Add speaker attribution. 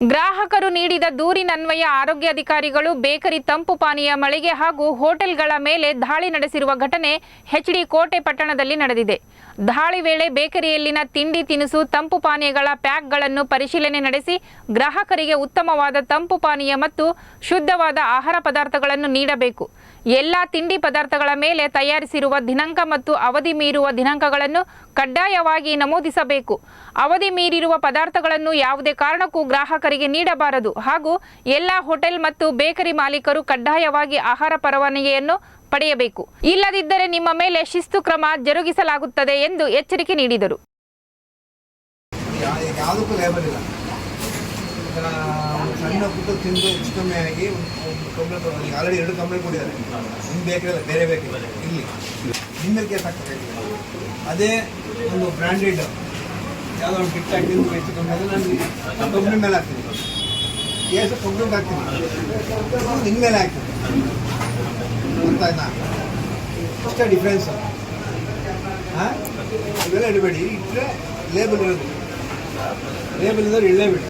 Speaker 1: ಗ್ರಾಹಕರು ನೀಡಿದ ದೂರಿನನ್ವಯ ಆರೋಗ್ಯಾಧಿಕಾರಿಗಳು ಬೇಕರಿ ತಂಪು ಪಾನೀಯ ಮಳಿಗೆ ಹಾಗೂ ಹೋಟೆಲ್ಗಳ ಮೇಲೆ ದಾಳಿ ನಡೆಸಿರುವ ಘಟನೆ ಎಚ್ಡಿ ಕೋಟೆ ಪಟ್ಟಣದಲ್ಲಿ ನಡೆದಿದೆ. ದಾಳಿ ವೇಳೆ ಬೇಕರಿಯಲ್ಲಿನ ತಿಂಡಿ ತಿನಿಸು ತಂಪು ಪಾನೀಯಗಳ ಪ್ಯಾಕ್ಗಳನ್ನು ಪರಿಶೀಲನೆ ನಡೆಸಿ ಗ್ರಾಹಕರಿಗೆ ಉತ್ತಮವಾದ ತಂಪು ಪಾನೀಯ ಮತ್ತು ಶುದ್ಧವಾದ ಆಹಾರ ಪದಾರ್ಥಗಳನ್ನು ನೀಡಬೇಕು. ಎಲ್ಲ ತಿಂಡಿ ಪದಾರ್ಥಗಳ ಮೇಲೆ ತಯಾರಿಸಿರುವ ದಿನಾಂಕ ಮತ್ತು ಅವಧಿ ಮೀರುವ ದಿನಾಂಕಗಳನ್ನು ಕಡ್ಡಾಯವಾಗಿ ನಮೂದಿಸಬೇಕು. ಅವಧಿ ಮೀರಿರುವ ಪದಾರ್ಥಗಳನ್ನು ಯಾವುದೇ ಕಾರಣಕ್ಕೂ ಗ್ರಾಹಕರಿಗೆ ನೀಡಬಾರದು ಹಾಗೂ ಎಲ್ಲ ಹೋಟೆಲ್ ಮತ್ತು ಬೇಕರಿ ಮಾಲೀಕರು ಕಡ್ಡಾಯವಾಗಿ ಆಹಾರ ಪರವಾನಗಿಯನ್ನು ಪಡೆಯಬೇಕು. ಇಲ್ಲದಿದ್ದರೆ ನಿಮ್ಮ ಮೇಲೆ ಶಿಸ್ತು ಕ್ರಮ ಜರುಗಿಸಲಾಗುತ್ತದೆ ಎಂದು ಎಚ್ಚರಿಕೆ ನೀಡಿದರು.
Speaker 2: ಸಣ್ಣ ಪುಟ್ಟ ತಿಂದು ಹೆಚ್ಚು ಕಮ್ಮಿ ಆಗಿ ಒಂದು ಕಂಪ್ಲೇಂಟ್ ಆಲ್ರೆಡಿ 2 ಕಂಪ್ಲೇಂಟ್ ಕೊಟ್ಟಿದ್ದಾರೆ. ನಿಮ್ಮ ಬೇಕರಿಲ್ಲ, ಬೇರೆ ಬೇಕರಿ ಇಲ್ಲಿ ನಿಮ್ಮ ಮೇಲೆ ಕೇಸ್ ಹಾಕ್ಬೇಕಾಗಿದೆ. ಅದೇ ಒಂದು ಬ್ರ್ಯಾಂಡೆಡ್ ಯಾವುದೋ ಒಂದು ಟಿಕ್ ಟಾಕ್ ತಿಂದು ಹೆಚ್ಚು ಕಮ್ಮಿ ಆದರೆ ನಾನು ಕಂಪ್ನಿ ಮೇಲೆ ಹಾಕ್ತೀನಿ, ಕೇಸ್ ಕಂಪ್ಲೇಂಟ್ ಹಾಕ್ತೀನಿ, ನಿಮ್ಮ ಮೇಲೆ ಹಾಕ್ತೀನಿ. ಗೊತ್ತಾಯ್ತಾ? ಅಷ್ಟೇ ಡಿಫ್ರೆನ್ಸ್. ಹಾಂ, ಇವೆಲ್ಲ ಇಡಬೇಡಿ. ಇಟ್ಟರೆ ಲೇಬಲ್ ಇರೋದು, ಲೇಬಲ್ ಇದ್ದವ್ರು ಇಡಲೇಬೇಡಿ.